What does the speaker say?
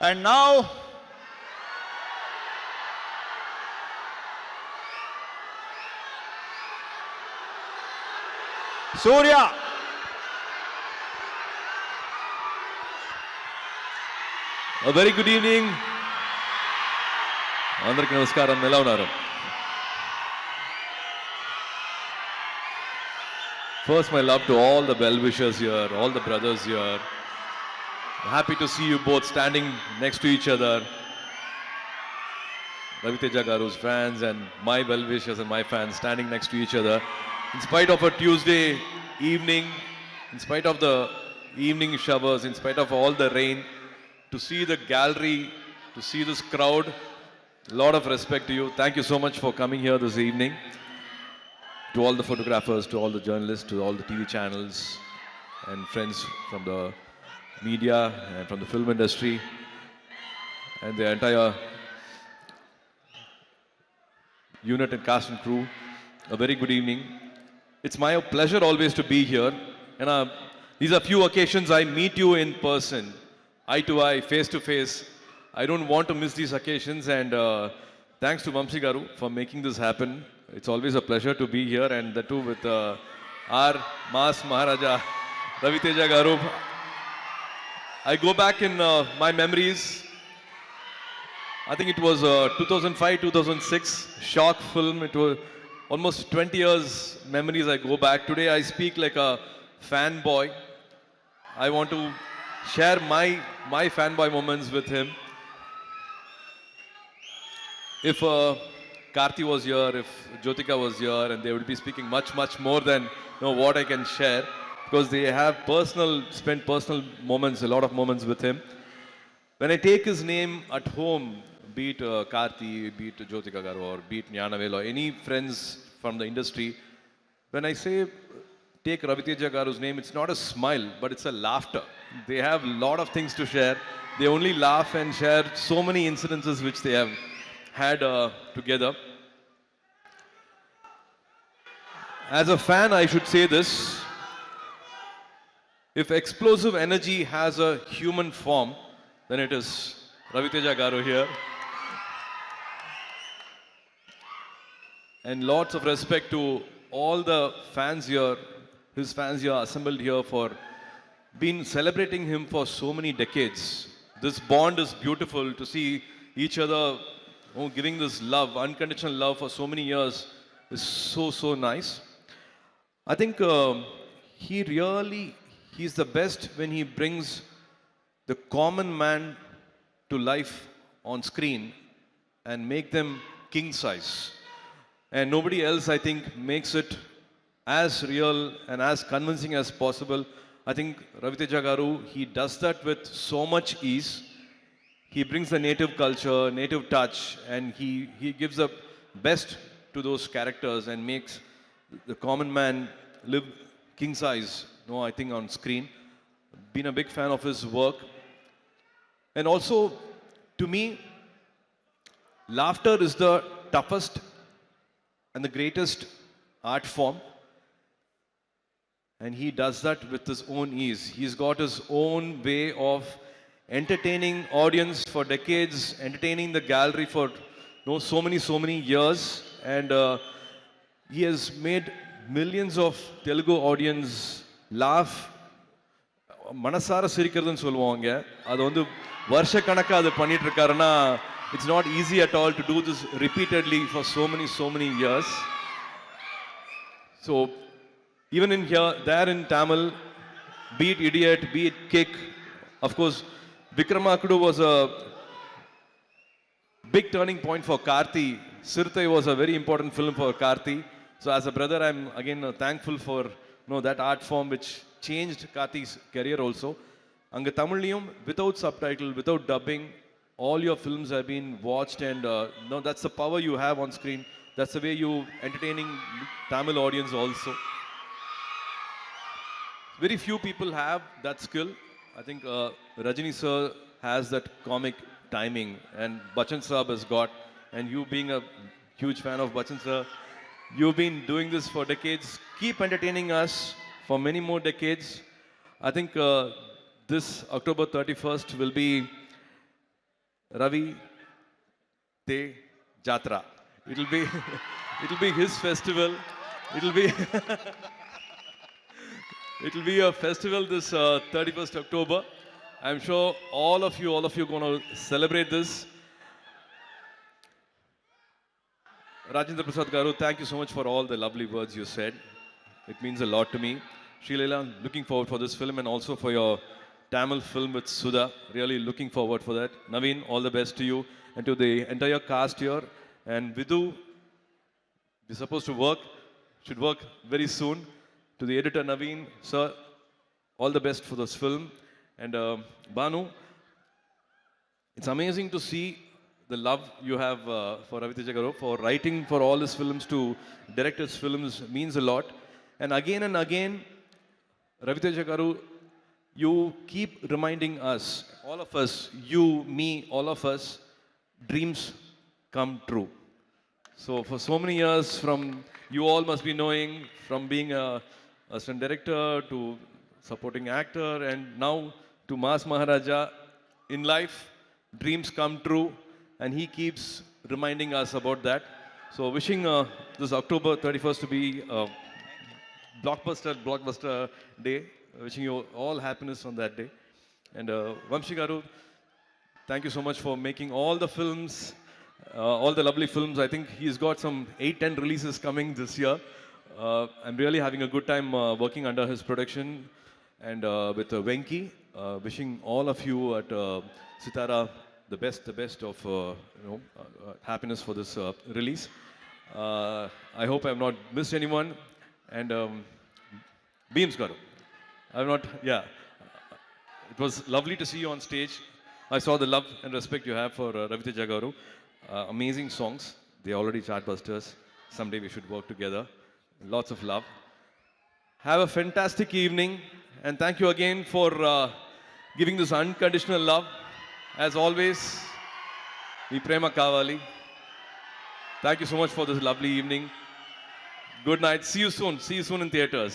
And now, Surya. A very good evening. Andariki namaskaram. Ela unnaru? First, my love to all the well-wishers here, all the brothers here. Happy to see you both standing next to each other. Raviteja Garu's fans and my well-wishers and my fans standing next to each other. In spite of a Tuesday evening, in spite of the evening showers, in spite of all the rain, to see the gallery, to see this crowd, a lot of respect to you. Thank you so much for coming here this evening. To all the photographers, to all the journalists, to all the TV channels and friends from the media and from the film industry and the entire unit and cast and crew, a very good evening. It's my pleasure always to be here. And these are few occasions I meet you in person, eye to eye, face to face. I don't want to miss these occasions, and thanks to Vamsi Garu for making this happen. It's always a pleasure to be here, and the two with our Mass Maharaja, Raviteja Garu. I go back in my memories. I think it was 2005, 2006 shock film. It was almost 20 years memories I go back. Today I speak like a fanboy. I want to share my fanboy moments with him. If Karthi was here, if Jyotika was here, and they would be speaking much more than what I can share, because they have spent personal moments, a lot of moments with him. When I take his name at home, be it Karthi, be it Jyotika Garu, or be it Gnanavel, or any friends from the industry, when I say take Raviteja Garu's name, it's not a smile, but it's a laughter. They have a lot of things to share. They only laugh and share so many incidences which they have had together. As a fan, I should say this. If explosive energy has a human form, then it is Raviteja Garu here. And lots of respect to all the fans here, his fans here assembled here for been celebrating him for so many decades. This bond is beautiful to see each other giving this love, unconditional love for so many years is so nice. I think he's the best when he brings the common man to life on screen and make them king size. And nobody else, I think, makes it as real and as convincing as possible. I think Raviteja Garu, he does that with so much ease. He brings the native culture, native touch, and he gives the best to those characters and makes the common man live king size, I think, on screen. Been a big fan of his work. And also, to me, laughter is the toughest and the greatest art form. And he does that with his own ease. He's got his own way of entertaining audience for decades, entertaining the gallery for so many years. And he has made millions of Telugu audience laugh. Manasara sirikradhu solluvaanga. Adu varsha kanakka adu pannittu irukkaruna, it's not easy at all to do this repeatedly for so many years. So even in here, there in Tamil, be it Idiot, be it Kick, of course, Vikramakudu was a big turning point for Karthi. Sirthai was a very important film for Karthi. So as a brother, I'm again thankful for that art form which changed Karthi's career also. Anga Tamiliyum, without subtitle, without dubbing, all your films have been watched, and that's the power you have on screen. That's the way you entertaining Tamil audience also. Very few people have that skill. I think Rajini sir has that comic timing, and Bachchan Saab has got, and you being a huge fan of Bachchan sir, you've been doing this for decades. Keep entertaining us for many more decades. I think this October 31st will be Ravi Te Jatra. It'll be it'll be his festival. It'll be it'll be a festival this 31st October. I'm sure all of you going to celebrate this. Rajendra Prasad Garu, thank you so much for all the lovely words you said. It means a lot to me. Srilela, looking forward for this film and also for your Tamil film with Sudha. Really looking forward for that. Naveen, all the best to you and to the entire cast here. And Vidhu, we're supposed to work, should work very soon. To the editor Naveen, sir, all the best for this film. And Banu, it's amazing to see the love you have for Ravi Teja Garu, for writing for all his films to direct his films means a lot. And again, Ravi Teja Garu, you keep reminding us, all of us, you, me, all of us, dreams come true. So for so many years, from you all must be knowing, from being a assistant director to supporting actor, and now to Mas Maharaja, in life, dreams come true, and he keeps reminding us about that. So wishing this October 31st to be a blockbuster day. Wishing you all happiness on that day. And Vamshi Garu, thank you so much for making all the films, all the lovely films. I think he's got some 8-10 releases coming this year. I'm really having a good time working under his production and with Venki. Wishing all of you at Sitara the best of happiness for this release. I hope I have not missed anyone. And Beams Garu. I'm not, yeah. It was lovely to see you on stage. I saw the love and respect you have for Ravi Teja Garu. Amazing songs. They're already chartbusters. Someday we should work together. Lots of love. Have a fantastic evening. And thank you again for giving this unconditional love. As always, మీ ప్రేమ కావాలి. Thank you so much for this lovely evening. Good night. See you soon. See you soon in theaters.